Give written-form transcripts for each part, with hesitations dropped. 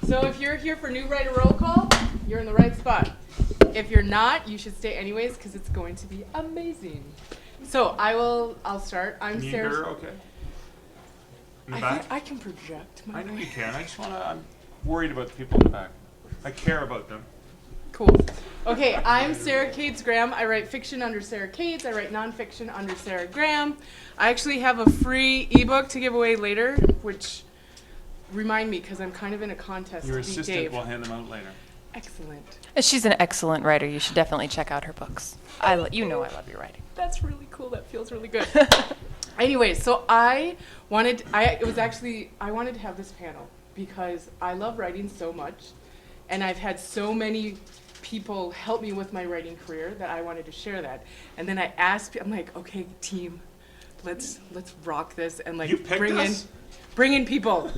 So if you're here for New Writer Roll Call, you're in the right spot. If you're not, you should stay anyways because it's going to be amazing. So I'll start. I'm Can Sarah. you hear her okay? In the back? I can project. I know you can. I'm worried about the people in the back. I care about them. Cool. Okay, I'm Sarah Cades Graham. I write fiction under Sarah Cades. I write nonfiction under Sarah Graham. I actually have a free ebook to give away later, which remind me because I'm kind of in a contest Your to beat assistant Dave. will hand them out later. Excellent. She's an excellent writer. You should definitely check out her books. You know I love your writing. That's really cool. That feels really good. Anyway, so I wanted to have this panel because I love writing so much, and I've had so many people help me with my writing career that I wanted to share that. And then I asked, I'm like, okay, team, let's rock this and like bring in people.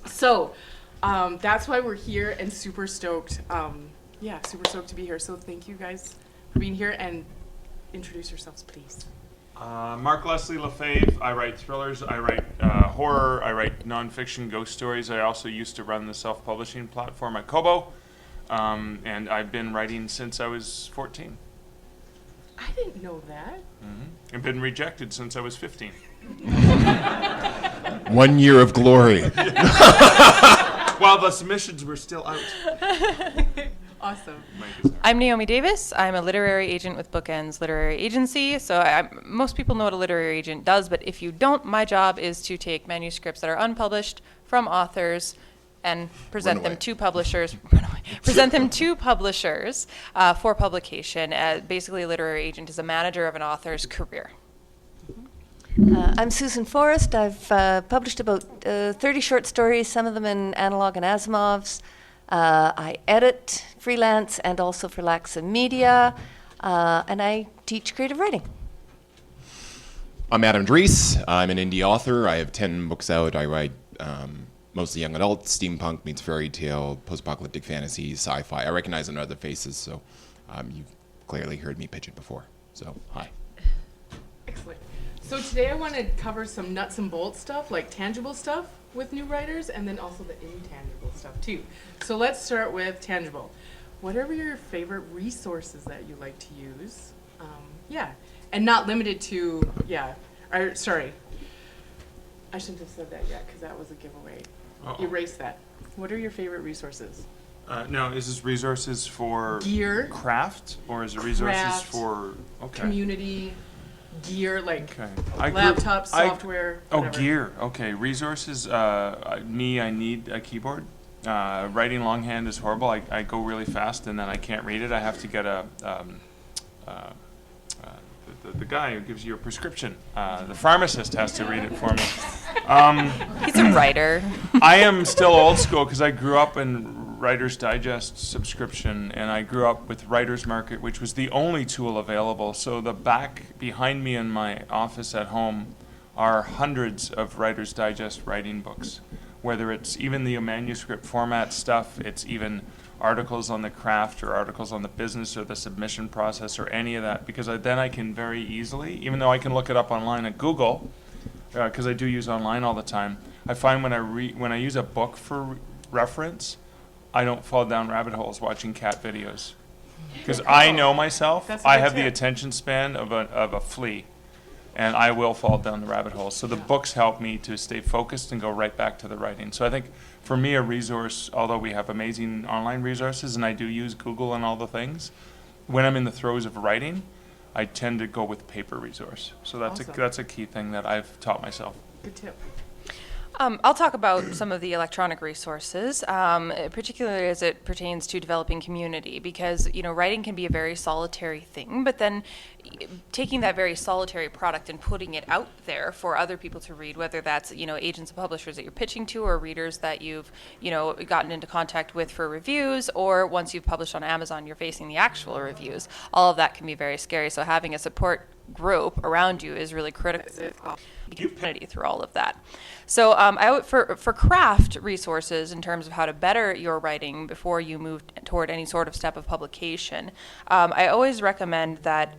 So that's why we're here and super stoked. Super stoked to be here. So thank you guys for being here and introduce yourselves, please. Mark Leslie Lefebvre. I write thrillers. I write horror. I write nonfiction ghost stories. I also used to run the self-publishing platform at Kobo. And I've been writing since I was 14. I didn't know that. Mm-hmm. I've been rejected since I was 15. 1 year of glory. While the submissions were still out. Awesome. I'm Naomi Davis. I'm a literary agent with Bookends Literary Agency. So most people know what a literary agent does, but if you don't, my job is to take manuscripts that are unpublished from authors and present them to publishers. For publication. Basically, a literary agent is a manager of an author's career. I'm Susan Forrest. I've published about 30 short stories, some of them in Analog and Asimov's. I edit freelance and also for Laxa Media, and I teach creative writing. I'm Adam Dries. I'm an indie author. I have 10 books out. I write mostly young adult, steampunk meets fairy tale, post-apocalyptic fantasy, sci-fi. I recognize other faces, so you've clearly heard me pitch it before. So, hi. Excellent. So today I want to cover some nuts and bolts stuff, like tangible stuff with new writers, and then also the intangible stuff too. So let's start with tangible. What are your favorite resources that you like to use? And not limited to, sorry. I shouldn't have said that yet because that was a giveaway. Uh-oh. Erase that. What are your favorite resources? No, is this resources for Gear. Craft, or is it resources Craft, for community, gear, like Okay. laptop, software, whatever. Gear. Okay, resources. I need a keyboard. Writing longhand is horrible. I go really fast and then I can't read it. I have to get the guy who gives you a prescription. The pharmacist has to read it for me. He's a writer. I am still old school because I grew up in Writer's Digest subscription, and I grew up with Writer's Market, which was the only tool available. So the back behind me in my office at home are hundreds of Writer's Digest writing books, whether it's even the manuscript format stuff, it's even articles on the craft or articles on the business or the submission process or any of that, because then I can very easily, even though I can look it up online at Google, because I do use online all the time, I find when I use a book for reference, I don't fall down rabbit holes watching cat videos. Because I know myself, That's a I good have the tip. attention span of a flea, and I will fall down the rabbit hole. So the books help me to stay focused and go right back to the writing. So I think for me a resource, although we have amazing online resources and I do use Google and all the things, when I'm in the throes of writing, I tend to go with paper resource. So Awesome. that's a key thing that I've taught myself. Good tip. I'll talk about some of the electronic resources, particularly as it pertains to developing community, because writing can be a very solitary thing, but then taking that very solitary product and putting it out there for other people to read, whether that's agents and publishers that you're pitching to, or readers that you've gotten into contact with for reviews, or once you've published on Amazon, you're facing the actual reviews. All of that can be very scary. So having a support group around you is really critical. community through all of that. So for craft resources in terms of how to better your writing before you move toward any sort of step of publication, I always recommend that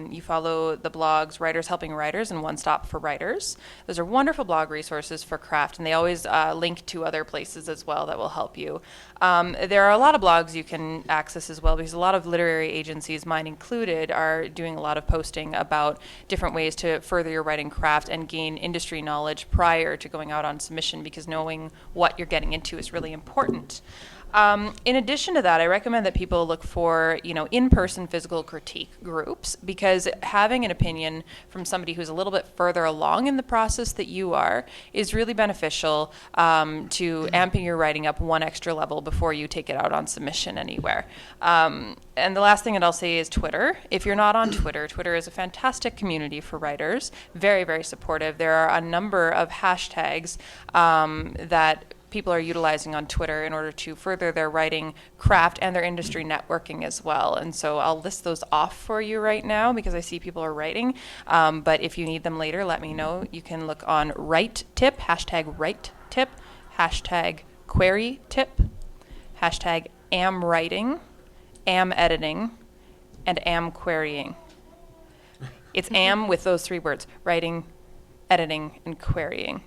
you follow the blogs Writers Helping Writers and One Stop for Writers. Those are wonderful blog resources for craft, and they always link to other places as well that will help you. There are a lot of blogs you can access as well, because a lot of literary agencies, mine included, are doing a lot of posting about different ways to further your writing craft and gain industry knowledge prior to going out on submission, because knowing what you're getting into is really important. In addition to that, I recommend that people look for, in-person physical critique groups, because having an opinion from somebody who's a little bit further along in the process that you are is really beneficial to amping your writing up one extra level before you take it out on submission anywhere. And the last thing that I'll say is Twitter. If you're not on Twitter, Twitter is a fantastic community for writers, very, very supportive. There are a number of hashtags that people are utilizing on Twitter in order to further their writing craft and their industry networking as well. And so I'll list those off for you right now because I see people are writing. But if you need them later, let me know. You can look on Write Tip, hashtag Write Tip, hashtag Query Tip, hashtag Am Writing, Am Editing, and Am Querying. It's am with those three words: writing, editing, and querying.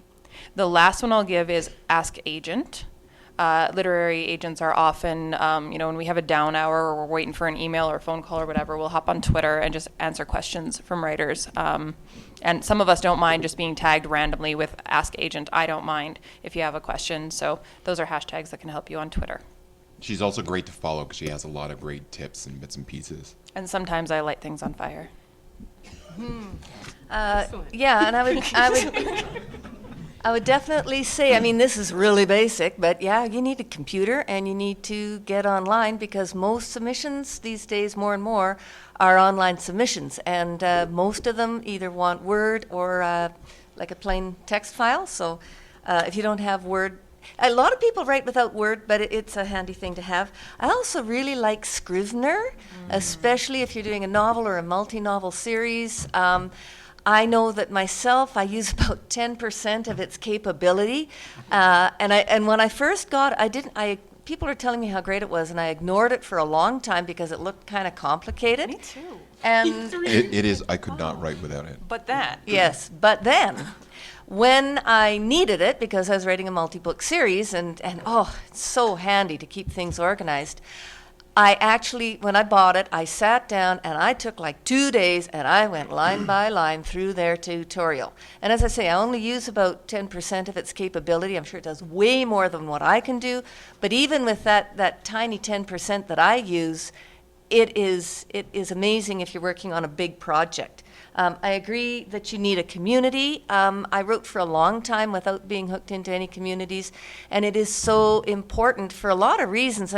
The last one I'll give is Ask Agent. Literary agents are often, when we have a down hour or we're waiting for an email or a phone call or whatever, we'll hop on Twitter and just answer questions from writers. And some of us don't mind just being tagged randomly with Ask Agent. I don't mind if you have a question. So those are hashtags that can help you on Twitter. She's also great to follow because she has a lot of great tips and bits and pieces. And sometimes I light things on fire. Yeah, and I would definitely say, this is really basic, but yeah, you need a computer and you need to get online, because most submissions these days, more and more, are online submissions. And most of them either want Word or like a plain text file. So if you don't have Word, a lot of people write without Word, but it's a handy thing to have. I also really like Scrivener, especially if you're doing a novel or a multi-novel series. I know that myself, I use about 10% of its capability, and when I first got it, people are telling me how great it was, and I ignored it for a long time because it looked kind of complicated. Me too. And It is. I could not write without it. But that. yes, but then when I needed it, because I was writing a multi-book series, and it's so handy to keep things organized. I actually, when I bought it, I sat down and I took like 2 days and I went line by line through their tutorial. And as I say, I only use about 10% of its capability. I'm sure it does way more than what I can do. But even with that tiny 10% that I use, it is amazing if you're working on a big project. I agree that you need a community. I wrote for a long time without being hooked into any communities, and it is so important for a lot of reasons.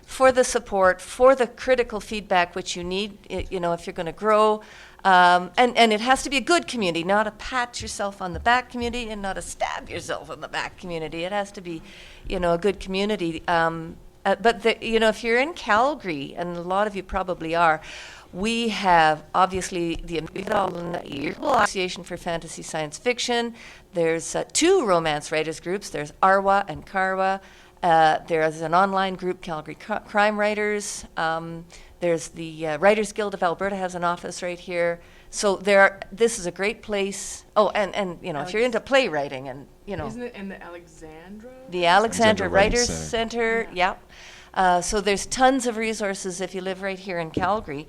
For the support, for the critical feedback which you need, if you're going to grow. And it has to be a good community, not a pat yourself on the back community and not a stab yourself on the back community. It has to be, a good community. But if you're in Calgary, and a lot of you probably are, we have obviously the Association for Fantasy Science Fiction. There's 2 romance writers groups. There's ARWA and CARWA. There's an online group, Calgary Crime Writers. There's the Writers Guild of Alberta has an office right here. So this is a great place. Oh, and if you're into playwriting and Isn't it in the Alexandra? The Alexandra Writers Writers Center, yeah. So there's tons of resources if you live right here in Calgary.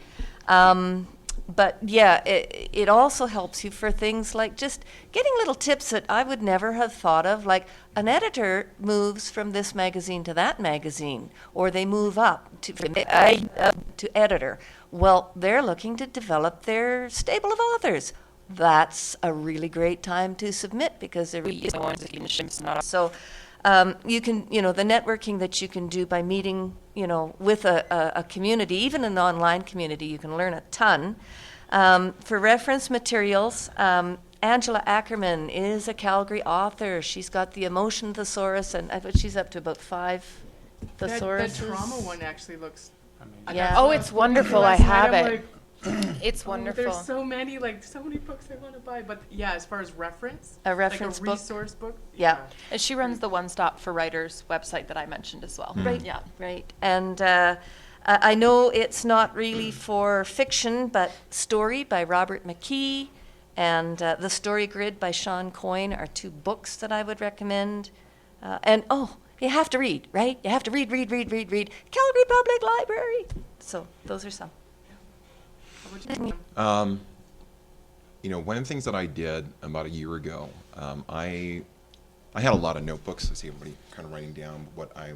But yeah, it also helps you for things like just getting little tips that I would never have thought of, like an editor moves from this magazine to that magazine, or they move up to editor. Well, they're looking to develop their stable of authors. That's a really great time to submit because they're really so. You can, the networking that you can do by meeting, with a community, even an online community, you can learn a ton. For reference materials, Angela Ackerman is a Calgary author. She's got the Emotion Thesaurus, and she's up to about 5 thesauruses. That trauma one actually looks. Yeah. Oh, it's wonderful. I have it. It's wonderful. There's so many books I want to buy. But yeah, as far as reference, A reference like a book? resource book. Yeah. And she runs the One Stop for Writers website that I mentioned as well. Right. Yeah. Right. And I know it's not really for fiction, but Story by Robert McKee and The Story Grid by Sean Coyne are 2 books that I would recommend. And you have to read, right? You have to read. Calgary Public Library. So those are some. One of the things that I did about a year ago, I had a lot of notebooks. I see everybody kind of writing down what I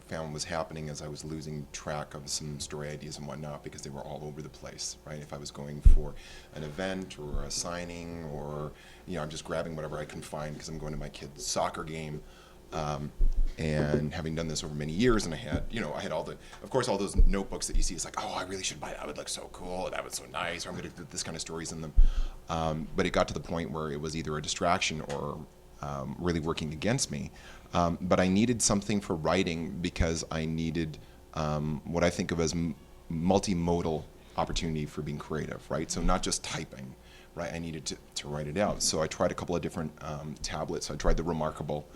found was happening as I was losing track of some story ideas and whatnot because they were all over the place, right? If I was going for an event or a signing or, I'm just grabbing whatever I can find because I'm going to my kid's soccer game. And having done this over many years, and I had all those notebooks that you see. It's like, oh, I really should buy that. That would look so cool. That would so nice. Or I'm going to do this kind of stories in them. But it got to the point where it was either a distraction or really working against me. But I needed something for writing because I needed what I think of as multimodal opportunity for being creative, right? So not just typing, right? I needed to write it out. So I tried a couple of different tablets. I tried the Remarkable,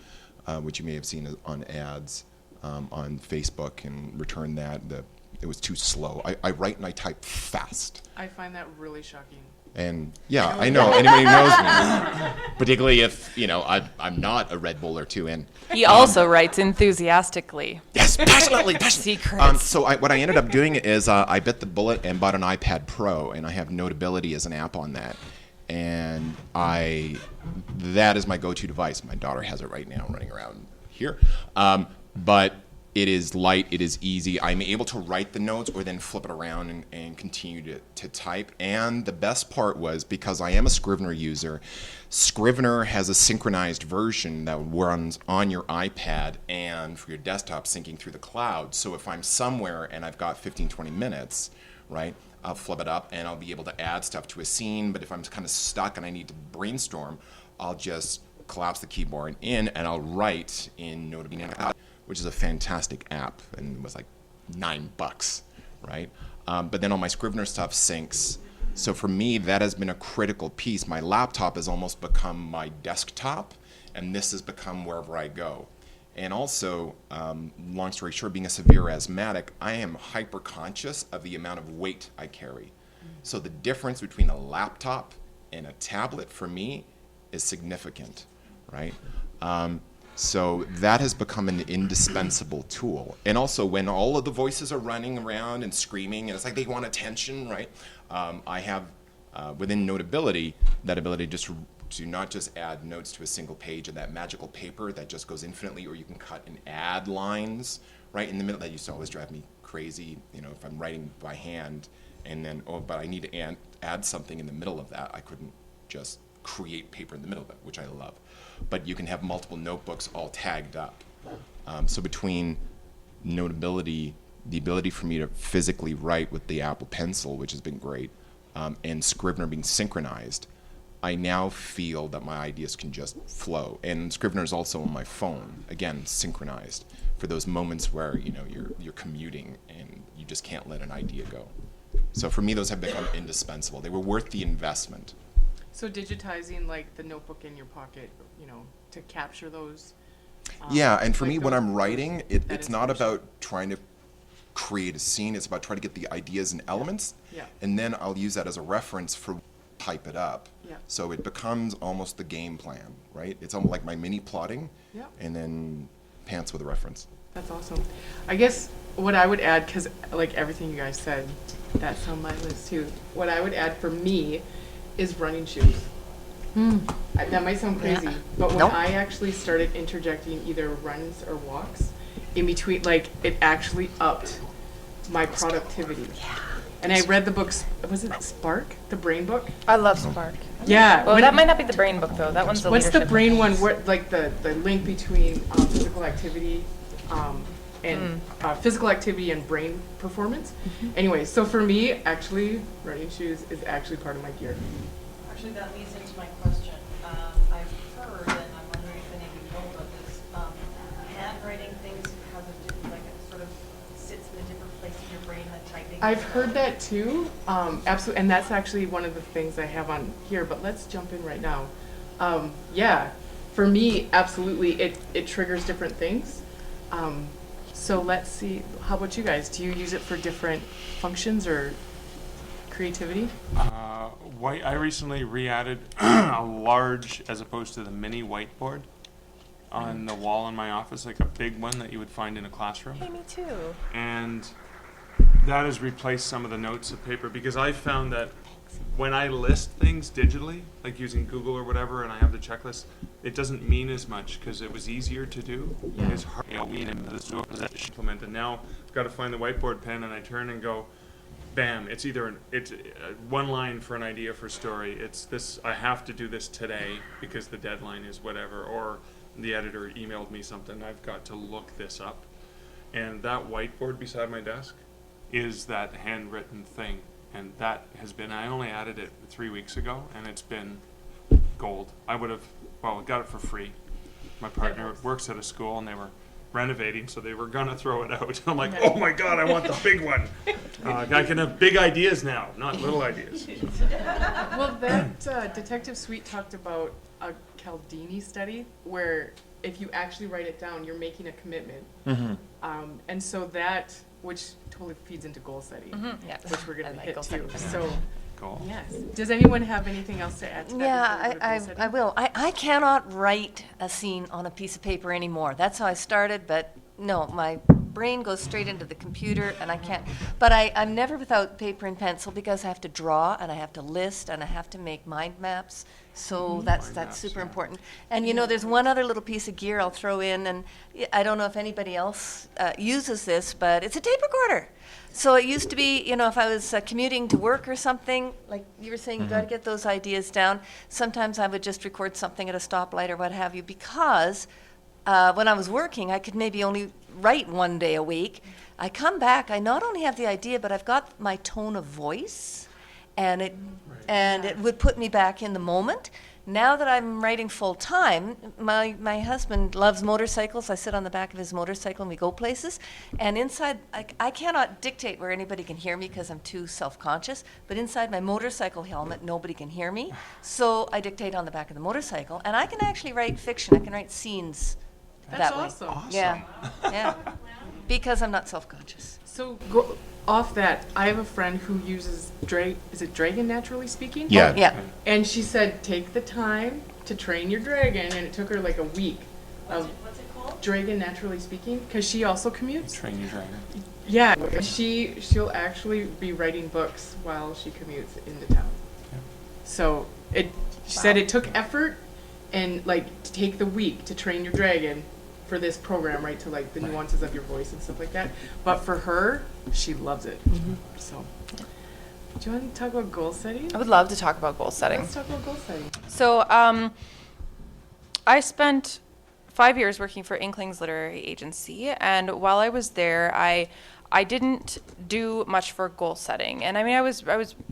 which you may have seen on ads on Facebook, and returned that. It was too slow. I write and I type fast. I find that really shocking. And yeah, I know. Anybody who knows me, particularly if I'm not a Red Bull or 2 in. He also writes enthusiastically. Yes, passionately. Secrets. So what I ended up doing is I bit the bullet and bought an iPad Pro, and I have Notability as an app on that. And that is my go-to device. My daughter has it right now running around here. But it is light, it is easy. I'm able to write the notes or then flip it around and continue to type. And the best part was, because I am a Scrivener user, Scrivener has a synchronized version that runs on your iPad and for your desktop syncing through the cloud. So if I'm somewhere and I've got 15, 20 minutes, right, I'll flip it up and I'll be able to add stuff to a scene. But if I'm kind of stuck and I need to brainstorm, I'll just collapse the keyboard in and I'll write in Notability, which is a fantastic app, and it was like $9, right? But then all my Scrivener stuff syncs. So for me, that has been a critical piece. My laptop has almost become my desktop, and this has become wherever I go. And also, long story short, being a severe asthmatic, I am hyper conscious of the amount of weight I carry. So the difference between a laptop and a tablet for me is significant, right? So that has become an indispensable tool. And also, when all of the voices are running around and screaming, and it's like they want attention, right? I have, within Notability, that ability just to not just add notes to a single page of that magical paper that just goes infinitely, or you can cut and add lines right in the middle. That used to always drive me crazy, if I'm writing by hand, and then, but I need to add something in the middle of that. I couldn't just create paper in the middle of it, which I love. But you can have multiple notebooks all tagged up. So between Notability, the ability for me to physically write with the Apple Pencil, which has been great, and Scrivener being synchronized, I now feel that my ideas can just flow. And Scrivener is also on my phone, again, synchronized, for those moments where you're commuting and you just can't let an idea go. So for me, those have become indispensable. They were worth the investment. So digitizing like the notebook in your pocket, to capture those. Yeah, and for like me, when those- I'm writing, that it's not inspiration. about trying to create a scene. It's about trying to get the ideas and elements, Yeah. and then I'll use that as a reference for type it up. Yeah. So it becomes almost the game plan, right? It's almost like my mini plotting, Yeah. and then pants with a reference. That's awesome. I guess what I would add, because like everything you guys said, that's on my list too. What I would add for me is running shoes. That might sound crazy, Yeah. but when Nope. I actually started interjecting either runs or walks in between, like it actually upped my productivity. Yeah. And I read the books. Was it Spark, the brain book? I love Spark. Yeah. Well, when- that might not be the brain book though. That one's the What's the leadership brain book. one? Where like the link between physical activity and physical activity and brain performance. Anyway, so for me, actually, running shoes is actually part of my gear. Actually, that leads into my question. I've heard, and I'm wondering if any of you know about this, handwriting things has a different, like it sort of sits in a different place in your brain than typing. I've heard that too, absolutely, and that's actually one of the things I have on here, but let's jump in right now. Yeah, for me, absolutely, it triggers different things. So let's see, how about you guys? Do you use it for different functions or creativity? I recently re-added a large, as opposed to the mini whiteboard on the wall in my office, like a big one that you would find in a classroom. Hey, me too. And that has replaced some of the notes of paper, because I found that when I list things digitally, like using Google or whatever, and I have the checklist, it doesn't mean as much because it was easier to do. Yeah. It's hard to implement, and now I've got to find the whiteboard pen, and I turn and go, bam! It's either one line for an idea for story. It's this. I have to do this today because the deadline is whatever, or the editor emailed me something. I've got to look this up, and that whiteboard beside my desk is that handwritten thing. And that has been, I only added it 3 weeks ago, and it's been gold. I would have, got it for free. My partner works at a school, and they were renovating, so they were going to throw it out. I'm like, oh my God, I want the big one. I can have big ideas now, not little ideas. Well, that Detective Sweet talked about a Cialdini study where if you actually write it down, you're making a commitment. And so that, which totally feeds into goal setting, Yes. which we're going I to like hit goal too. setting. So, Goal. yes. Does anyone have anything else to add to that? Yeah, before we go to goal setting? I will. I cannot write a scene on a piece of paper anymore. That's how I started, but no, my brain goes straight into the computer and I can't. But I'm never without paper and pencil because I have to draw and I have to list and I have to make mind maps. So that's maps, super yeah. important. And you know, there's one other little piece of gear I'll throw in, and I don't know if anybody else uses this, but it's a tape recorder. So it used to be, you know, if I was commuting to work or something, like you were saying, you got to get those ideas down. Sometimes I would just record something at a stoplight or what have you, because when I was working, I could maybe only write one day a week. I come back, I not only have the idea, but I've got my tone of voice, and it would put me back in the moment. Now that I'm writing full time, my husband loves motorcycles. I sit on the back of his motorcycle and we go places. And inside, I cannot dictate where anybody can hear me because I'm too self-conscious. But inside my motorcycle helmet, nobody can hear me. So I dictate on the back of the motorcycle. And I can actually write fiction. I can write scenes That's that way. awesome. Yeah, yeah. Because I'm not self-conscious. So go off that, I have a friend who uses is it Dragon Naturally Speaking? Yeah. Yeah. And she said, take the time to train your dragon, and it took her like a week. What's it called? Dragon Naturally Speaking, because she also commutes. Train your dragon. Yeah, she'll actually be writing books while she commutes into town. Yeah. So she said it took effort and like to take the week to train your dragon for this program, right? To like the nuances of your voice and stuff like that. But for her, she loves it. So, do you want to talk about goal setting? I would love to talk about goal setting. Let's talk about goal setting. So I spent 5 years working for Inkling's literary agency, and while I was there, I didn't do much for goal setting. And I mean,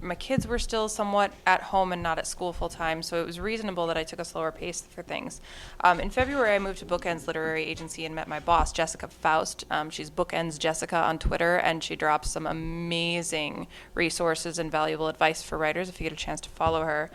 my kids were still somewhat at home and not at school full time, so it was reasonable that I took a slower pace for things. In February, I moved to Bookends Literary Agency and met my boss, Jessica Faust. She's Bookends Jessica on Twitter, and she drops some amazing resources and valuable advice for writers if you get a chance to follow her.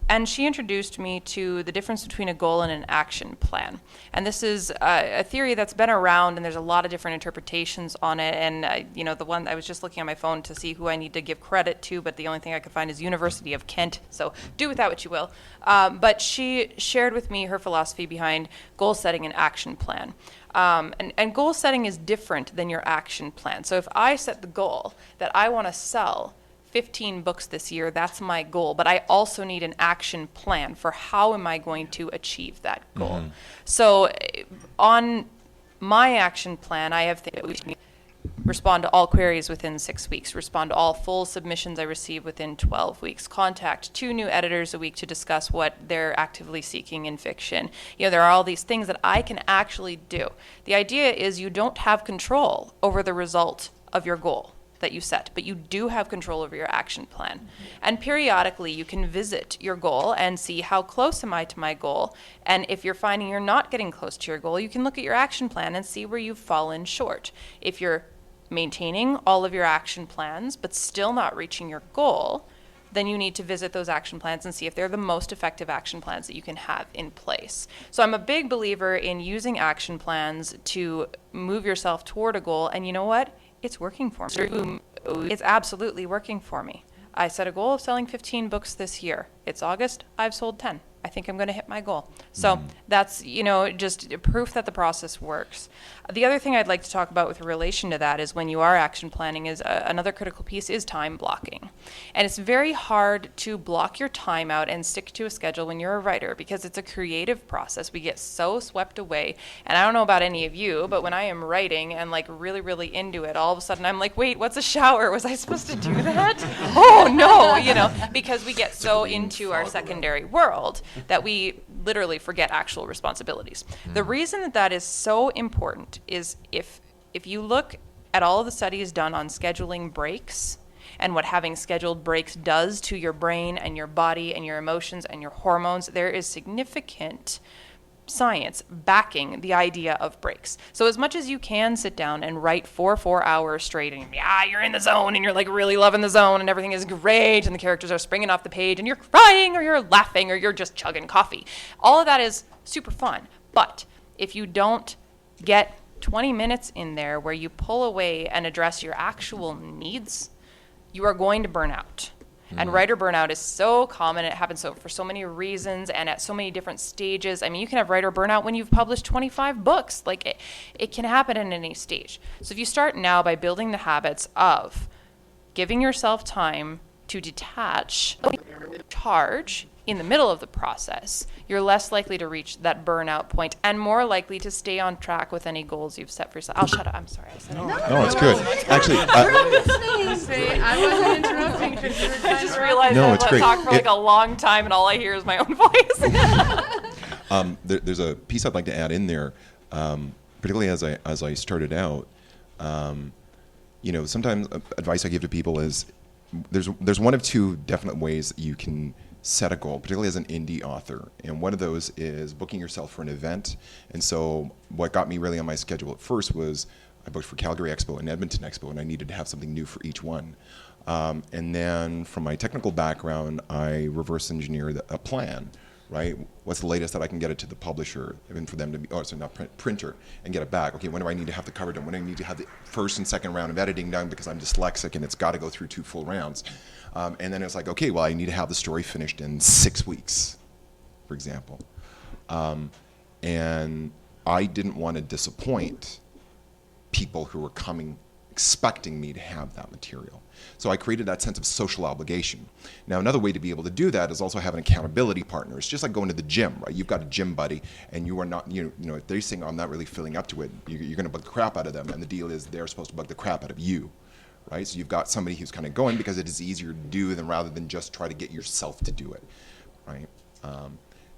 And she introduced me to the difference between a goal and an action plan. And this is a theory that's been around, and there's a lot of different interpretations on it. And, the one I was just looking on my phone to see who I need to give credit to, but the only thing I could find is University of Kent. So do with that what you will. But she shared with me her philosophy behind goal setting and action plan. And goal setting is different than your action plan. So if I set the goal that I want to sell 15 books this year, that's my goal, but I also need an action plan for how am I going to achieve that goal. So on my action plan, I have respond to all queries within 6 weeks, respond to all full submissions I receive within 12 weeks, contact 2 new editors a week to discuss what they're actively seeking in fiction. There are all these things that I can actually do. The idea is you don't have control over the result of your goal that you set, but you do have control over your action plan. And periodically you can visit your goal and see how close am I to my goal. And if you're finding you're not getting close to your goal, you can look at your action plan and see where you've fallen short. If you're maintaining all of your action plans, but still not reaching your goal, then you need to visit those action plans and see if they're the most effective action plans that you can have in place. So I'm a big believer in using action plans to move yourself toward a goal. And you know what? It's working for me. It's absolutely working for me. I set a goal of selling 15 books this year. It's August. I've sold 10. I think I'm going to hit my goal. So that's, just proof that the process works. The other thing I'd like to talk about with relation to that is when you are action planning is another critical piece is time blocking. And it's very hard to block your time out and stick to a schedule when you're a writer because it's a creative process. We get so swept away. And I don't know about any of you, but when I am writing and like really, really into it, all of a sudden I'm like, wait, what's a shower? Was I supposed to do that? Oh no, because we get so into our secondary world that we literally forget actual responsibilities. The reason that is so important is if you look at all of the studies done on scheduling breaks and what having scheduled breaks does to your brain and your body and your emotions and your hormones, there is significant science backing the idea of breaks. So as much as you can sit down and write for 4 hours straight and you're in the zone and you're like really loving the zone and everything is great and the characters are springing off the page and you're crying or you're laughing or you're just chugging coffee. All of that is super fun. But if you don't get 20 minutes in there where you pull away and address your actual needs, you are going to burn out. And writer burnout is so common. It happens for so many reasons and at so many different stages. I mean, you can have writer burnout when you've published 25 books. Like, it can happen at any stage. So if you start now by building the habits of giving yourself time to detach, charge in the middle of the process, you're less likely to reach that burnout point and more likely to stay on track with any goals you've set for yourself. I'll shut up. I'm sorry. I said it. No, it's good. Actually, I wasn't interrupting because you were I just realized No, I've it's great. talked for like a long time and all I hear is my own voice. there's a piece I'd like to add in there, particularly as I started out. Sometimes advice I give to people is there's one of two definite ways that you can set a goal, particularly as an indie author. And one of those is booking yourself for an event. And so what got me really on my schedule at first was I booked for Calgary Expo and Edmonton Expo, and I needed to have something new for each one. And then from my technical background, I reverse engineered a plan, right? What's the latest that I can get it to the publisher and for them to be, printer, and get it back. Okay, when do I need to have the cover done? When do I need to have the first and second round of editing done because I'm dyslexic and it's got to go through 2 full rounds. And then it's like, okay, well, I need to have the story finished in 6 weeks, for example. And I didn't want to disappoint people who were coming expecting me to have that material. So I created that sense of social obligation. Now, another way to be able to do that is also have an accountability partner. It's just like going to the gym, right? You've got a gym buddy, and you are not, if they're saying, I'm not really feeling up to it, you're going to bug the crap out of them, and the deal is they're supposed to bug the crap out of you, right? So you've got somebody who's kind of going because it is easier to do than rather than just try to get yourself to do it, right?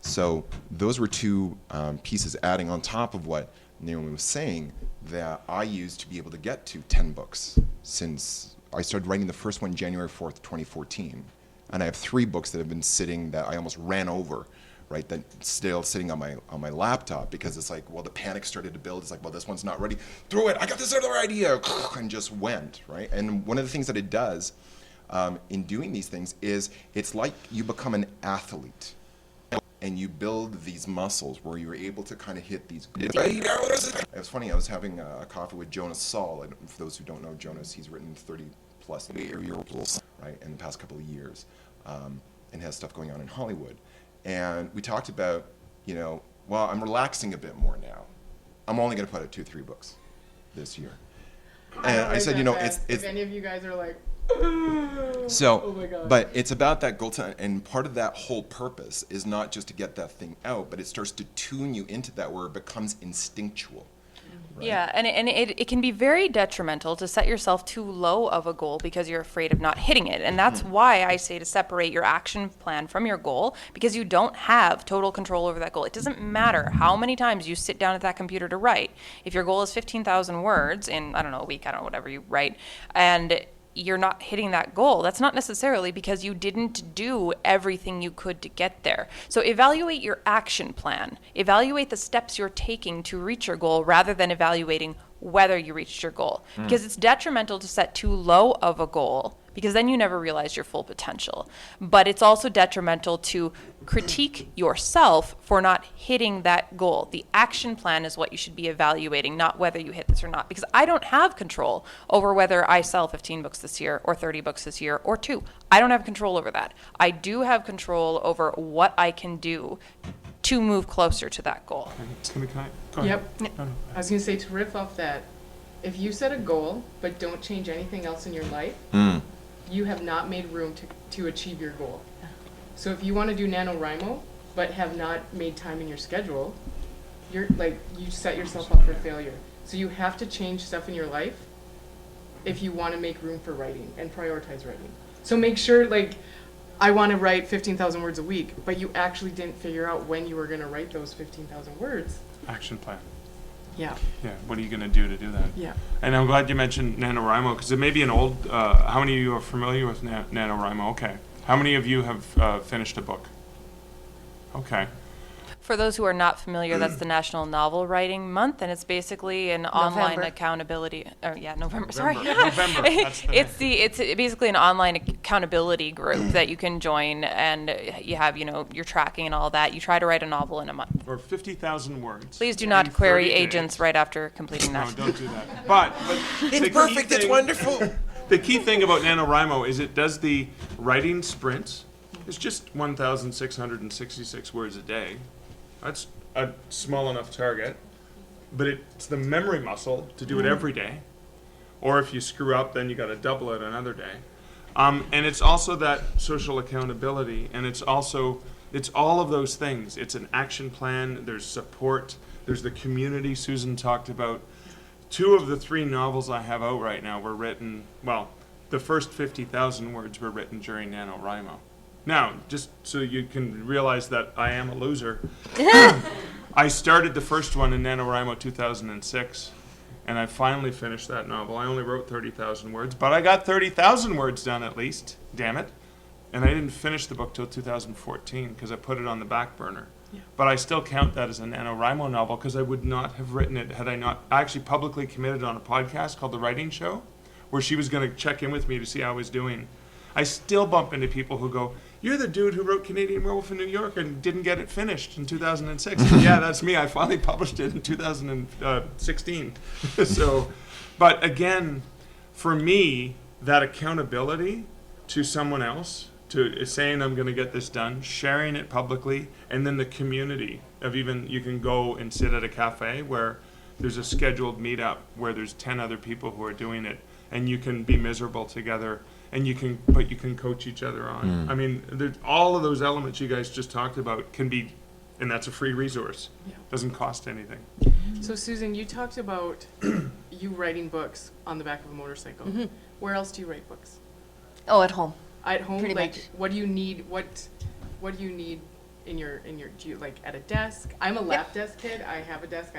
So those were two pieces adding on top of what Naomi was saying that I used to be able to get to 10 books since I started writing the first one January 4th, 2014. And I have 3 books that have been sitting that I almost ran over, right, that still sitting on my laptop because it's like, well, the panic started to build. It's like, well, this one's not ready. Throw it. I got this other idea. And just went, right? And one of the things that it does in doing these things is it's like you become an athlete. And you build these muscles where you're able to kind of hit these. It was funny, I was having a coffee with Jonas Saul, and for those who don't know Jonas, he's written 30-plus years, right, in the past couple of years, and has stuff going on in Hollywood. And we talked about, well, I'm relaxing a bit more now. I'm only going to put out 2-3 books this year. And I said, it's... If any of you guys are like, so, oh my God. But it's about that goal time, and part of that whole purpose is not just to get that thing out, but it starts to tune you into that where it becomes instinctual. Right? Yeah, and it can be very detrimental to set yourself too low of a goal because you're afraid of not hitting it. And that's why I say to separate your action plan from your goal, because you don't have total control over that goal. It doesn't matter how many times you sit down at that computer to write. If your goal is 15,000 words in, a week, whatever you write, and you're not hitting that goal, that's not necessarily because you didn't do everything you could to get there. So evaluate your action plan. Evaluate the steps you're taking to reach your goal rather than evaluating whether you reached your goal. Because it's detrimental to set too low of a goal, because then you never realize your full potential. But it's also detrimental to critique yourself for not hitting that goal. The action plan is what you should be evaluating, not whether you hit this or not. Because I don't have control over whether I sell 15 books this year or 30 books this year or 2. I don't have control over that. I do have control over what I can do to move closer to that goal. Can I go ahead. Yep. No, no. I was going to say, to riff off that, if you set a goal but don't change anything else in your life, you have not made room to achieve your goal. So if you want to do NaNoWriMo but have not made time in your schedule, you set yourself up for failure. So you have to change stuff in your life if you want to make room for writing and prioritize writing. So make sure, I want to write 15,000 words a week, but you actually didn't figure out when you were going to write those 15,000 words. Action plan. Yeah. Yeah, what are you going to do to that? Yeah. And I'm glad you mentioned NaNoWriMo, because it may be an old, how many of you are familiar with NaNoWriMo? Okay. How many of you have finished a book? Okay. For those who are not familiar, that's the National Novel Writing Month, and it's basically an online November. accountability. November. Sorry. November, that's the It's basically an online accountability group that you can join, and you have your tracking and all that. You try to write a novel in a month. Or 50,000 words. Please do in not query 30 days. agents right after completing No, that. don't do that. But It's perfect. It's wonderful. The key thing about NaNoWriMo is it does the writing sprints. It's just 1,666 words a day. That's a small enough target, but it's the memory muscle to do it every day. Or if you screw up, then you got to double it another day. And it's also that social accountability, and it's all of those things. It's an action plan. There's support. There's the community Susan talked about. 2 of the 3 novels I have out right now were written. Well, the first 50,000 words were written during NaNoWriMo. Now, just so you can realize that I am a loser, I started the first one in NaNoWriMo 2006, and I finally finished that novel. I only wrote 30,000 words, but I got 30,000 words done at least, damn it. And I didn't finish the book till 2014 because I put it on the back burner. Yeah. But I still count that as a NaNoWriMo novel because I would not have written it had I not. I actually publicly committed on a podcast called The Writing Show, where she was going to check in with me to see how I was doing. I still bump into people who go, "You're the dude who wrote Canadian Werewolf in New York and didn't get it finished in 2006. Yeah, that's me. I finally published it in 2016. So, but again, for me, that accountability to someone else, to saying I'm going to get this done, sharing it publicly, and then the community of you can go and sit at a cafe where there's a scheduled meetup where there's 10 other people who are doing it, and you can be miserable together. And you can coach each other on. I mean, all of those elements you guys just talked about can be, and that's a free resource. Yeah. Doesn't cost anything. So Susan, you talked about you writing books on the back of a motorcycle. Where else do you write books? Oh, at home. At home? Pretty Like, much. what do you need? What do you need in your? Do you at a desk? I'm a lap desk kid. I have a desk.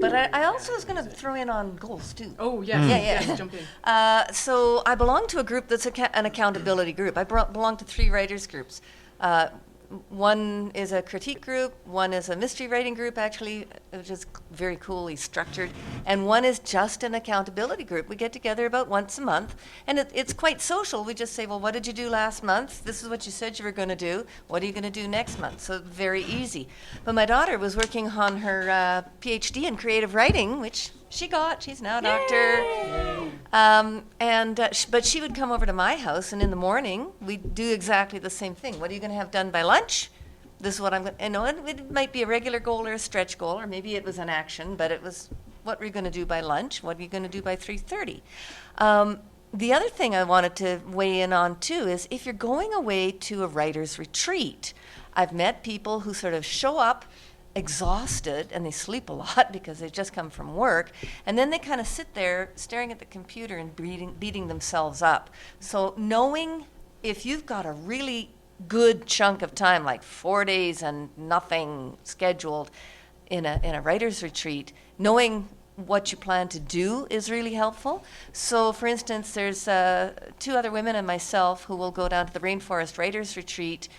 But I also was going to throw in on goals, too. Oh yes. Yeah, Yes, yeah. jump in. So I belong to a group that's an accountability group. I belong to 3 writers groups. One is a critique group, one is a mystery writing group, actually, which is very coolly structured, and one is just an accountability group. We get together about once a month, and it's quite social. We just say, well, what did you do last month? This is what you said you were going to do. What are you going to do next month? So very easy. But my daughter was working on her PhD in creative writing, which she got. She's now a doctor. But she would come over to my house, and in the morning, we'd do exactly the same thing. What are you going to have done by lunch? This is what I'm going to, it might be a regular goal or a stretch goal, or maybe it was an action, but it was, what were you going to do by lunch? What are you going to do by 3:30? The other thing I wanted to weigh in on, too, is if you're going away to a writer's retreat, I've met people who sort of show up exhausted, and they sleep a lot because they've just come from work, and then they kind of sit there staring at the computer and beating themselves up. So knowing if you've got a really good chunk of time, like 4 days and nothing scheduled in a writer's retreat, knowing what you plan to do is really helpful. So for instance, there's 2 other women and myself who will go down to the Rainforest Writers Retreat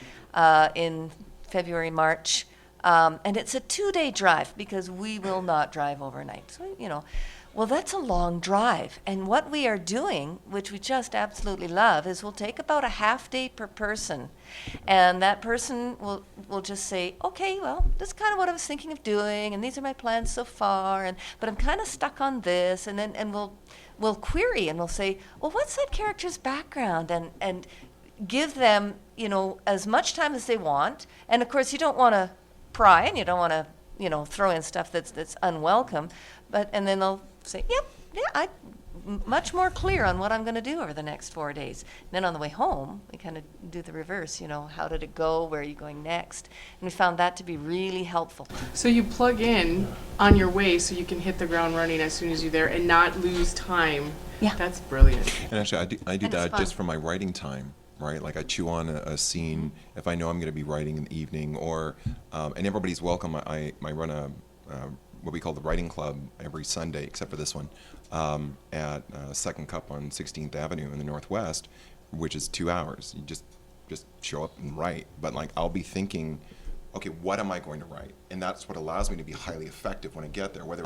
in February, March. And it's a 2-day drive because we will not drive overnight. So, Well, that's a long drive. And what we are doing, which we just absolutely love, is we'll take about a half day per person. And that person will just say, okay, well, this is kind of what I was thinking of doing, and these are my plans so far, but I'm kind of stuck on this. And then we'll query and we'll say, well, what's that character's background? And give them, as much time as they want. And of course, you don't want to pry, and you don't want to, throw in stuff that's unwelcome. And then they'll say, yep, yeah, I'm much more clear on what I'm going to do over the next 4 days. And then on the way home, we kind of do the reverse, how did it go? Where are you going next? And we found that to be really helpful. So you plug in on your way so you can hit the ground running as soon as you're there and not lose time. Yeah. That's brilliant. And actually, I do And it's that fun. just for my writing time, right? Like I chew on a scene if I know I'm going to be writing in the evening, or and everybody's welcome. I run a what we call the writing club every Sunday, except for this one, at Second Cup on 16th Avenue in the Northwest, which is 2 hours. You just show up and write. But like I'll be thinking, okay, what am I going to write? And that's what allows me to be highly effective when I get there, whether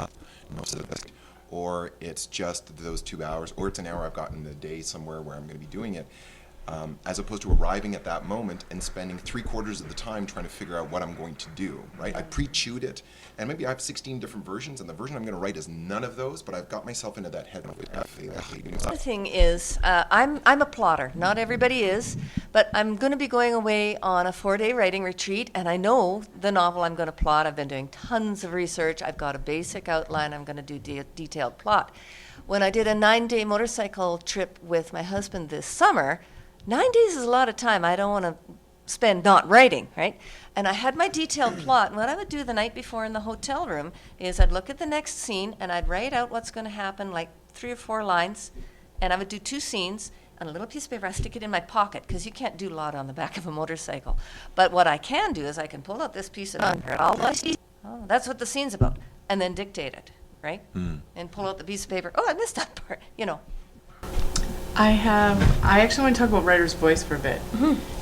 or it's just those 2 hours, or it's an hour I've got in the day somewhere where I'm going to be doing it. As opposed to arriving at that moment and spending 3/4 of the time trying to figure out what I'm going to do, right? I pre-chewed it, and maybe I have 16 different versions, and the version I'm going to write is none of those, but I've got myself into that head. The other thing is, I'm a plotter. Not everybody is, but I'm going to be going away on a 4-day writing retreat, and I know the novel I'm going to plot. I've been doing tons of research. I've got a basic outline. I'm going to do detailed plot. When I did a 9-day motorcycle trip with my husband this summer, 9 days is a lot of time. I don't want to spend not writing, right? And I had my detailed plot. And what I would do the night before in the hotel room is I'd look at the next scene and I'd write out what's going to happen, like 3 or 4 lines. And I would do 2 scenes on a little piece of paper. I stick it in my pocket because you can't do a lot on the back of a motorcycle. But what I can do is I can pull out this piece of paper. Oh, that's what the scene's about. And then dictate it, right? And pull out the piece of paper. Oh, I missed that part, I actually want to talk about writer's voice for a bit.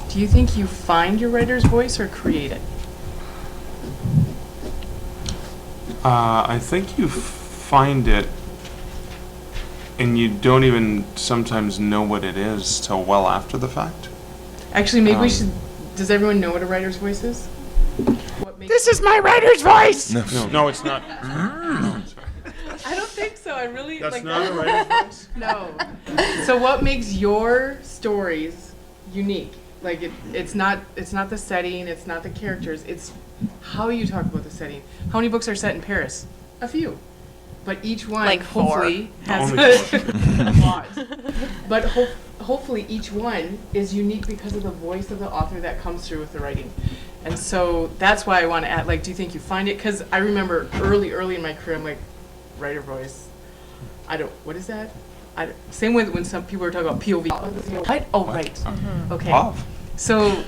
Do you think you find your writer's voice or create it? I think you find it, and you don't even sometimes know what it is till well after the fact. Actually, maybe we should. Does everyone know what a writer's voice is? This is my writer's voice! No, it's not. I don't think so. I really That's like not that. a writer's voice? No. So what makes your stories unique? Like it's not the setting, it's not the characters, it's how you talk about the setting. How many books are set in Paris? A few. But each one Like 4. hopefully has Only a lot. But hopefully each one is unique because of the voice of the author that comes through with the writing. And so that's why I want to add, like, do you think you find it? Because I remember early in my career, I'm like, writer voice. What is that? Same with when some people were talking about POV. What? Oh, right. Okay. Love. So,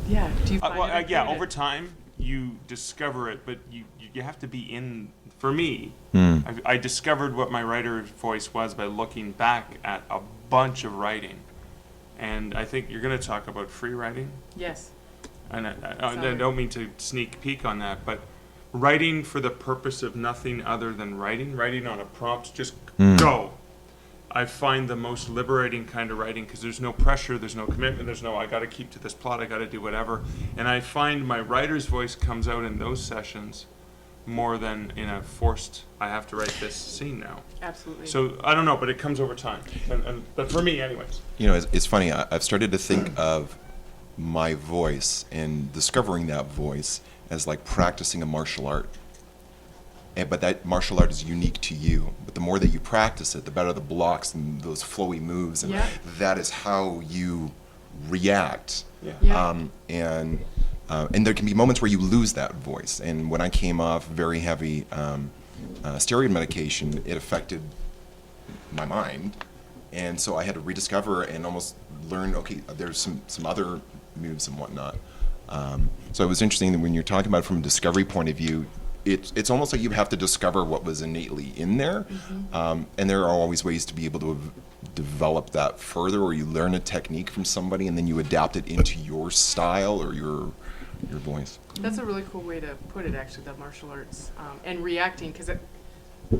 yeah. Do you find it? Yeah, over time you discover it, but you have to be in. For me, I discovered what my writer's voice was by looking back at a bunch of writing, and I think you're going to talk about free writing. Yes. And I don't mean to sneak peek on that, but writing for the purpose of nothing other than writing on a prompt, just go. I find the most liberating kind of writing because there's no pressure, there's no commitment, there's no I got to keep to this plot, I got to do whatever. And I find my writer's voice comes out in those sessions more than in a forced, I have to write this scene now. Absolutely. So I don't know, but it comes over time. But for me, anyways. It's funny. I've started to think of my voice and discovering that voice as like practicing a martial art. But that martial art is unique to you. But the more that you practice it, the better the blocks and those flowy moves, and that is how you react. And there can be moments where you lose that voice. And when I came off very heavy steroid medication, it affected my mind. And so I had to rediscover and almost learn, okay, there's some other moves and whatnot. So it was interesting that when you're talking about it from a discovery point of view, it's almost like you have to discover what was innately in there. And there are always ways to be able to develop that further, or you learn a technique from somebody and then you adapt it into your style or your voice. That's a really cool way to put it, actually, the martial arts and reacting, because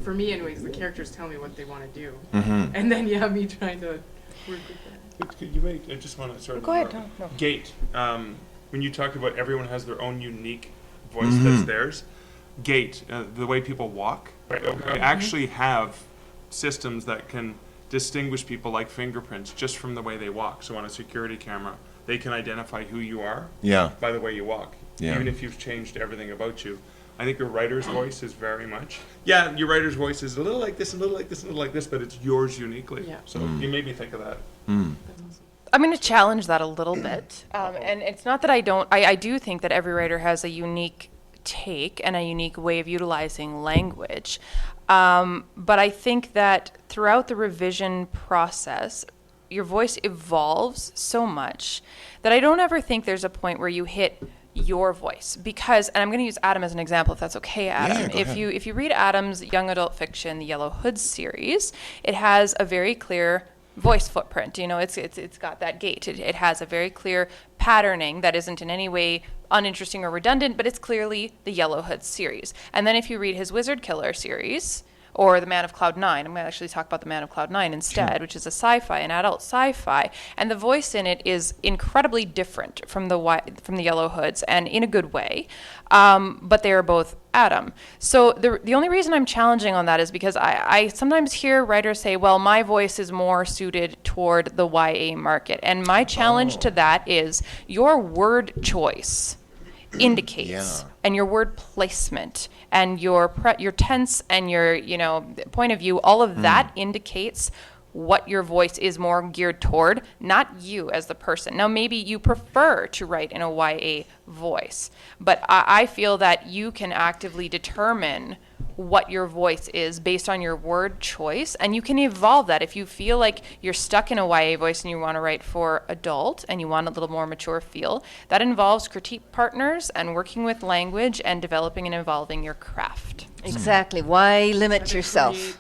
for me anyways, the characters tell me what they want to do. Mm-hmm. And then, yeah, me trying to work with that. You may, I just want to sort of. Go ahead, no. Gate. When you talked about everyone has their own unique voice Mhm. that's theirs, gait, the way people walk, we actually have systems that can distinguish people like fingerprints just from the way they walk. So on a security camera, they can identify who you are Yeah. by the way you walk, Yeah. even if you've changed everything about you. I think your writer's voice is very much, yeah, your writer's voice is a little like this, a little like this, a little like this, but it's yours uniquely. Yeah. So you made me think of that. Mm. I'm going to challenge that a little bit. And it's not that I do think that every writer has a unique take and a unique way of utilizing language. But I think that throughout the revision process, your voice evolves so much that I don't ever think there's a point where you hit your voice, because, and I'm going to use Adam as an example, if that's okay, Adam. Yeah, go ahead. If you read Adam's young adult fiction, the Yellow Hood series, it has a very clear voice footprint. You know, it's got that gait. It has a very clear patterning that isn't in any way uninteresting or redundant, but it's clearly the Yellow Hood series. And then if you read his Wizard Killer series, or The Man of Cloud 9. I'm going to actually talk about The Man of Cloud 9 instead, which is a sci-fi, an adult sci-fi, and the voice in it is incredibly different from the Yellow Hoods, and in a good way. But they are both Adam. So the only reason I'm challenging on that is because I sometimes hear writers say, well, my voice is more suited toward the YA market, and my challenge to that is your word choice indicates, Yeah. and your word placement and your tense and your point of view, all of that indicates what your voice is more geared toward, not you as the person. Now, maybe you prefer to write in a YA voice, but I feel that you can actively determine what your voice is based on your word choice, and you can evolve that. If you feel like you're stuck in a YA voice and you want to write for adult and you want a little more mature feel, that involves critique partners and working with language and developing and evolving your craft. Exactly. Why limit yourself?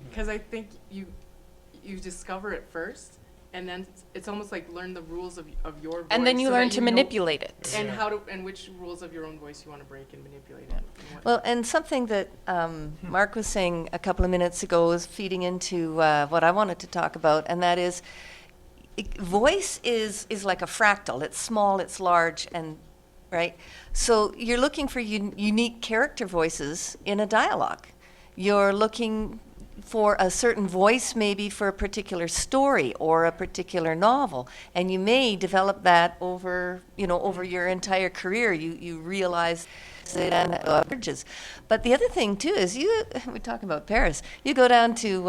Because I think you discover it first, and then it's almost like learn the rules of your voice. And then you so learn that to know- manipulate it. and which rules of your own voice you want to break and manipulate it. And what- Well, and something that Mark was saying a couple of minutes ago is feeding into what I wanted to talk about, and that is voice is like a fractal. It's small, it's large, and right. So you're looking for unique character voices in a dialogue. You're looking for a certain voice maybe for a particular story or a particular novel, and you may develop that over your entire career. You realize that averages. But the other thing too is we're talking about Paris. You go down to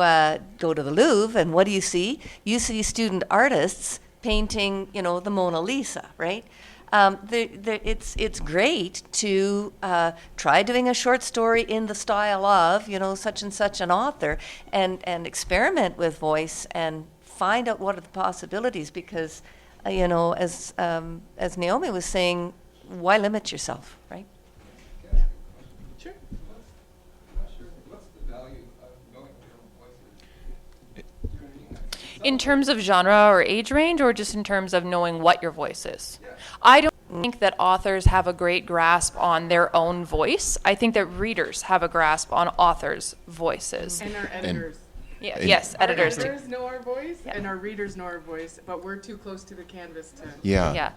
go to the Louvre, and what do you see? You see student artists painting, the Mona Lisa, right? It's great to try doing a short story in the style of, such and such an author, and experiment with voice and find out what are the possibilities, because, as Naomi was saying, why limit yourself, right? Sure. What's the value of knowing your own voices? Do you know what I mean? In terms of genre or age range, or just in terms of knowing what your voice is? I don't think that authors have a great grasp on their own voice. I think that readers have a grasp on authors' voices. And our editors. Yes, Our editors do. editors know our voice, Yeah. and our readers know our voice, but we're too close to the canvas to. Yeah. Yeah.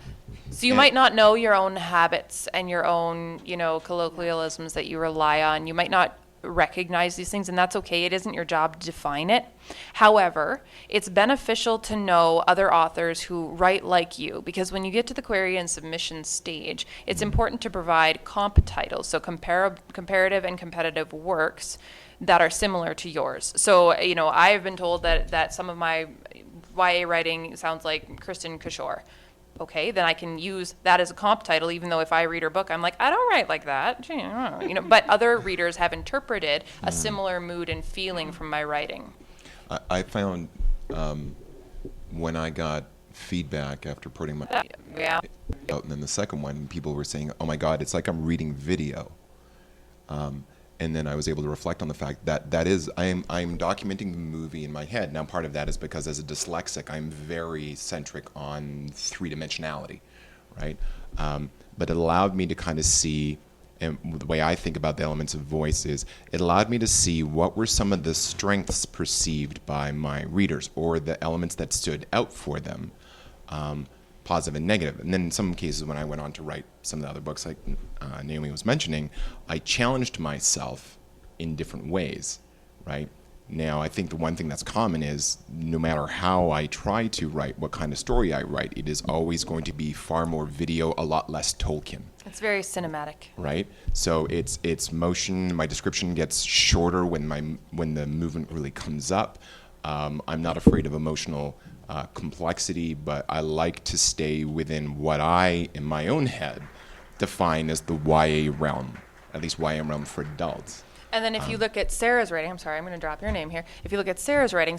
So you And- might not know your own habits and your own, colloquialisms that you rely on. You might not recognize these things, and that's okay. It isn't your job to define it. However, it's beneficial to know other authors who write like you, because when you get to the query and submission stage, it's important to provide comp titles, so comparative and competitive works that are similar to yours. So, I've been told that some of my YA writing sounds like Kristen Kishore. Okay, then I can use that as a comp title, even though if I read her book, I'm like, I don't write like that. But other readers have interpreted a similar mood and feeling from my writing. I found when I got feedback after putting my Yeah. out, and then the second one, people were saying, "Oh my God, it's like I'm reading video." And then I was able to reflect on the fact that is I'm documenting the movie in my head. Now, part of that is because as a dyslexic, I'm very centric on three-dimensionality, right? But it allowed me to kind of see and the way I think about the elements of voice is it allowed me to see what were some of the strengths perceived by my readers or the elements that stood out for them, positive and negative. And then in some cases when I went on to write some of the other books like Naomi was mentioning, I challenged myself in different ways, right? Now, I think the one thing that's common is no matter how I try to write, what kind of story I write, it is always going to be far more video, a lot less Tolkien. It's very cinematic. Right? So it's motion. My description gets shorter when the movement really comes up. I'm not afraid of emotional complexity, but I like to stay within what I, in my own head, define as the YA realm, at least YA realm for adults. And then if you look at Sarah's writing, I'm sorry, I'm going to drop your name here. If you look at Sarah's writing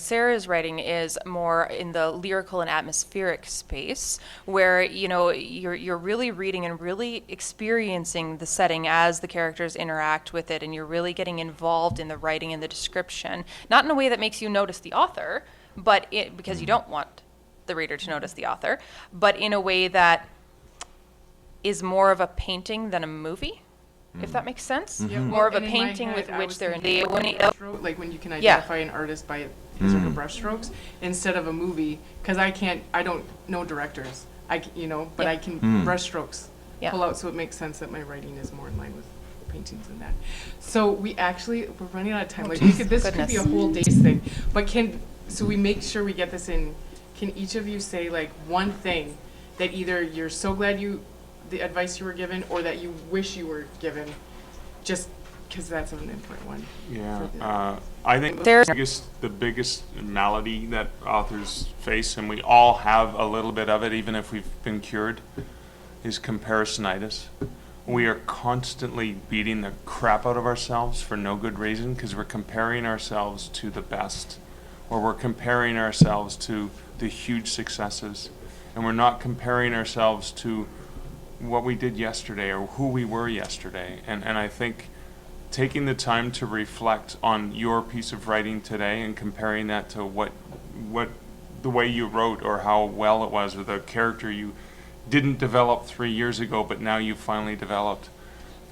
is more in the lyrical and atmospheric space, where you're really reading and really experiencing the setting as the characters interact with it, and you're really getting involved in the writing and the description, not in a way that makes you notice the author, but because you don't want the reader to notice the author, but in a way that is more of a painting than a movie. If that makes sense, more of a painting with which they're like when you can identify an artist by his or her brushstrokes instead of a movie, because I don't know directors, I can brushstrokes pull out, so it makes sense that my writing is more in line with paintings and that. So we're running out of time. This could be a whole day's thing, but so we make sure we get this in. Can each of you say like one thing that either you're so glad the advice you were given, or that you wish you were given, just because that's an important one. Yeah, I think the biggest malady that authors face, and we all have a little bit of it, even if we've been cured, is comparisonitis. We are constantly beating the crap out of ourselves for no good reason, because we're comparing ourselves to the best, or we're comparing ourselves to the huge successes, and we're not comparing ourselves to what we did yesterday or who we were yesterday. And I think taking the time to reflect on your piece of writing today and comparing that to what the way you wrote or how well it was, or the character you didn't develop 3 years ago but now you finally developed.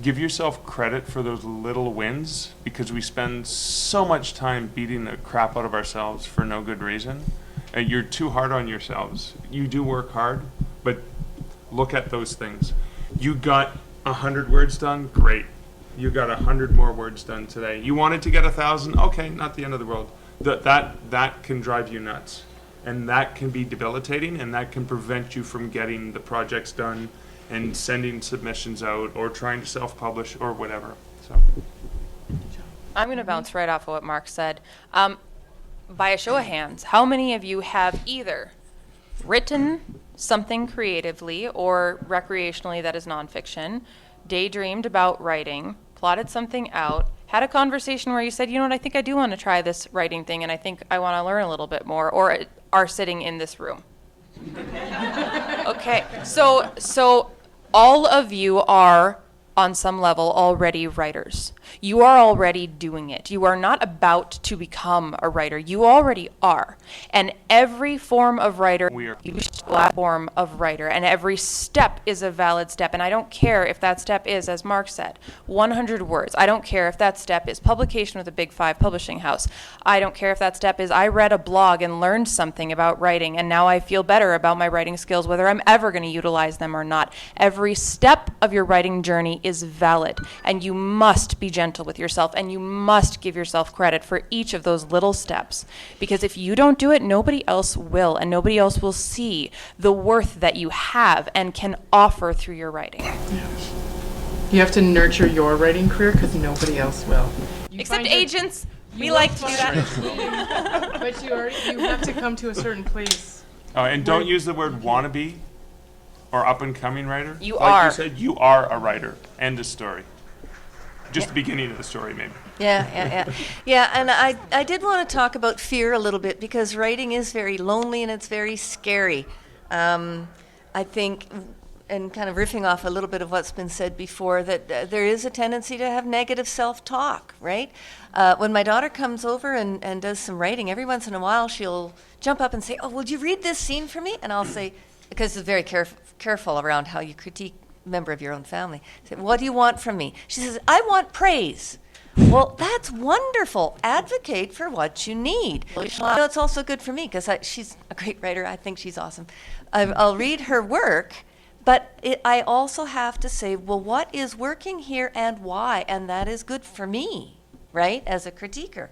Give yourself credit for those little wins, because we spend so much time beating the crap out of ourselves for no good reason. You're too hard on yourselves. You do work hard, but look at those things. You got 100 words done, great. You got 100 more words done today. You wanted to get 1,000, okay, not the end of the world. That can drive you nuts, and that can be debilitating, and that can prevent you from getting the projects done and sending submissions out or trying to self-publish or whatever. So I'm going to bounce right off of what Mark said. By a show of hands, how many of you have either written something creatively or recreationally that is nonfiction, daydreamed about writing, plotted something out, had a conversation where you said, I think I do want to try this writing thing, and I think I want to learn a little bit more, or are sitting in this room? Okay, so all of you are, on some level, already writers. You are already doing it. You are not about to become a writer. You already are. And every form of writer, form of writer, and every step is a valid step. And I don't care if that step is, as Mark said, 100 words. I don't care if that step is publication with a Big 5 publishing house. I don't care if that step is I read a blog and learned something about writing, and now I feel better about my writing skills, whether I'm ever going to utilize them or not. Every step of your writing journey is valid, and you must be gentle with yourself, and you must give yourself credit for each of those little steps, because if you don't do it, nobody else will, and nobody else will see the worth that you have and can offer through your writing. You have to nurture your writing career, because nobody else will. Except agents. We like to do that. But you have to come to a certain place. And don't use the word wannabe or up-and-coming writer. You like are. You said, you are a writer. End of story. Just the beginning of the story, maybe. Yeah, and I did want to talk about fear a little bit, because writing is very lonely and it's very scary. I think, and kind of riffing off a little bit of what's been said before, that there is a tendency to have negative self-talk, right? When my daughter comes over and does some writing, every once in a while she'll jump up and say, would you read this scene for me? And I'll say, because it's very careful around how you critique member of your own family. I said, what do you want from me? She says, I want praise. Well, that's wonderful. Advocate for what you need. It's also good for me because she's a great writer. I think she's awesome. I'll read her work, but I also have to say, well, what is working here and why? And that is good for me, right, as a critiquer.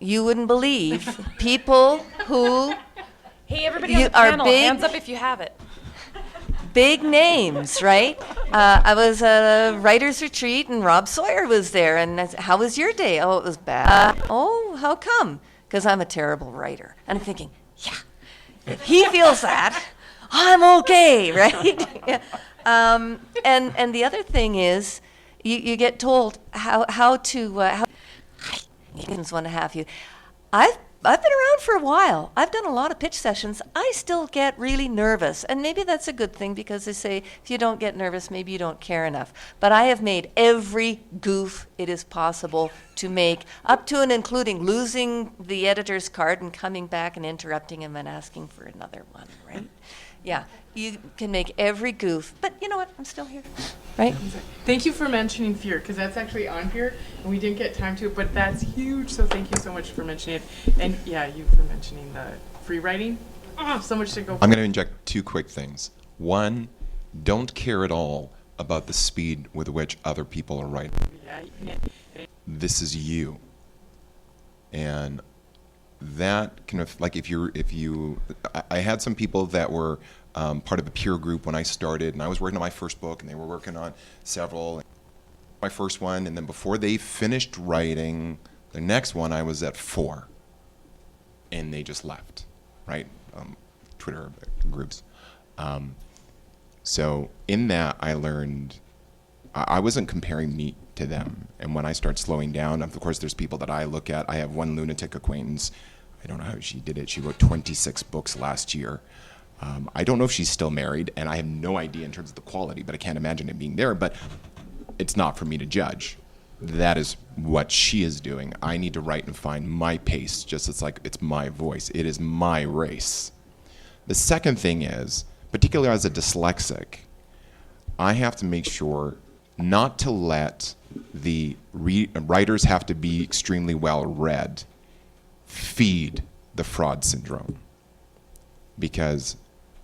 You wouldn't believe people who Hey, everybody on You the are panel, big- hands up if you have it. big names, right? I was at a writer's retreat and Rob Sawyer was there. And I said, how was your day? Oh, it was bad. Oh, how come? Because I'm a terrible writer. And I'm thinking, yeah, if he feels that, I'm okay, right? Yeah. And the other thing is, you get told how Higgins want to have you. I've been around for a while. I've done a lot of pitch sessions. I still get really nervous. And maybe that's a good thing because they say if you don't get nervous, maybe you don't care enough. But I have made every goof it is possible to make, up to and including losing the editor's card and coming back and interrupting him and asking for another one, right? Yeah, you can make every goof. But you know what? I'm still here, right? Thank you for mentioning fear, because that's actually on here, and we didn't get time to, but that's huge, so thank you so much for mentioning it. And yeah, you for mentioning the free writing. Oh, so much to go for. I'm going to inject two quick things. One, don't care at all about the speed with which other people are writing. Yeah. This is you. And that kind of, like, if you, I had some people that were part of a peer group when I started, and I was working on my first book, and they were working on several. My first one, and then before they finished writing the next one, I was at 4, and they just left, right? Twitter groups. So in that, I learned I wasn't comparing me to them, and when I start slowing down, of course, there's people that I look at. I have one lunatic acquaintance. I don't know how she did it. She wrote 26 books last year. I don't know if she's still married, and I have no idea in terms of the quality, but I can't imagine it being there. But it's not for me to judge. That is what she is doing. I need to write and find my pace, just as like it's my voice. It is my race. The second thing is, particularly as a dyslexic, I have to make sure not to let the writers have to be extremely well read feed the fraud syndrome. Because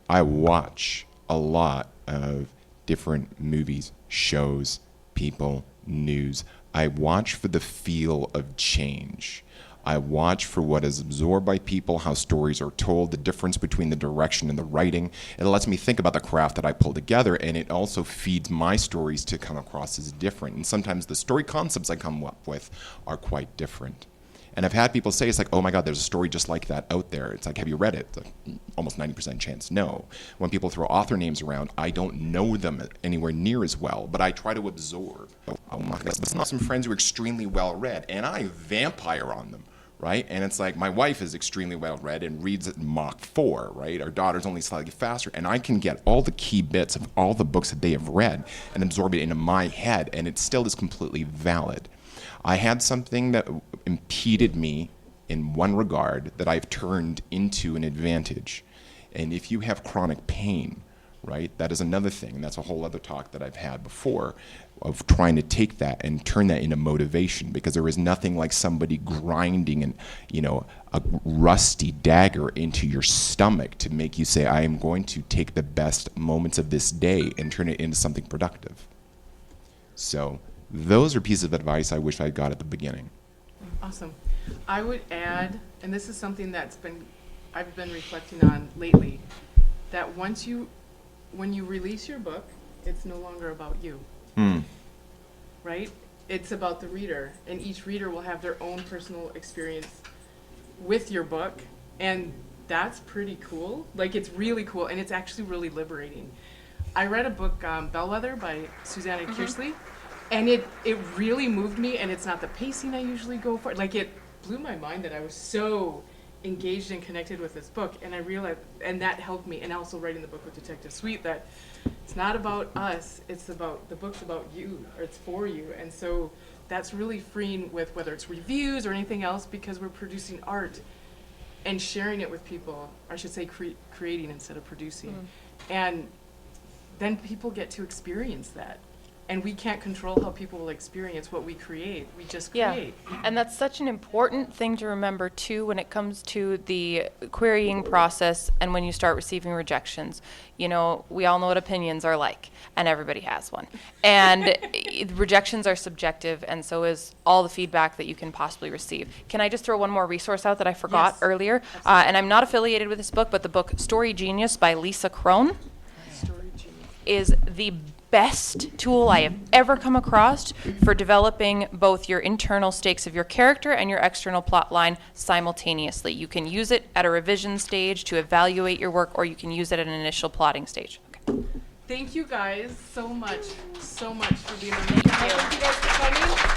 I watch a lot of different movies, shows, people, news. I watch for the feel of change. I watch for what is absorbed by people, how stories are told, the difference between the direction and the writing. It lets me think about the craft that I pull together, and it also feeds my stories to come across as different. And sometimes the story concepts I come up with are quite different. And I've had people say, it's like, oh my God, there's a story just like that out there. It's like, have you read it? It's like, almost 90% chance, no. When people throw author names around, I don't know them anywhere near as well, but I try to absorb. Oh my God, there's not some friends who are extremely well read, and I vampire on them, right? And it's like, my wife is extremely well read and reads at Mach 4, right? Our daughter's only slightly faster, and I can get all the key bits of all the books that they have read and absorb it into my head, and it still is completely valid. I had something that impeded me in one regard that I've turned into an advantage. And if you have chronic pain, right, that is another thing. And that's a whole other talk that I've had before of trying to take that and turn that into motivation, because there is nothing like somebody grinding and, a rusty dagger into your stomach to make you say, I am going to take the best moments of this day and turn it into something productive. So those are pieces of advice I wish I got at the beginning. Awesome. I would add, and this is something I've been reflecting on lately, that when you release your book, it's no longer about you. Right? It's about the reader, and each reader will have their own personal experience with your book, and that's pretty cool. Like, it's really cool, and it's actually really liberating. I read a book, Bellwether by Susanna Kirsley, and it really moved me, and it's not the pacing I usually go for. Like, it blew my mind that I was so engaged and connected with this book, and I realized, and that helped me, and also writing the book with Detective Sweet, that it's not about us, it's about, the book's about you, or it's for you, and so that's really freeing with whether it's reviews or anything else, because we're producing art, and sharing it with people. I should say creating instead of producing. And then people get to experience that. And we can't control how people will experience what we create. We just create. And that's such an important thing to remember too when it comes to the querying process and when you start receiving rejections. You know, we all know what opinions are like, and everybody has one. And rejections are subjective, and so is all the feedback that you can possibly receive. Can I just throw one more resource out that I forgot Yes. earlier? And I'm not affiliated with this book, but the book Story Genius by Lisa Crone is the best tool I have ever come across for developing both your internal stakes of your character and your external plot line simultaneously. You can use it at a revision stage to evaluate your work, or you can use it at an initial plotting stage. Okay. Thank you guys so much for being on. Thank you guys for coming.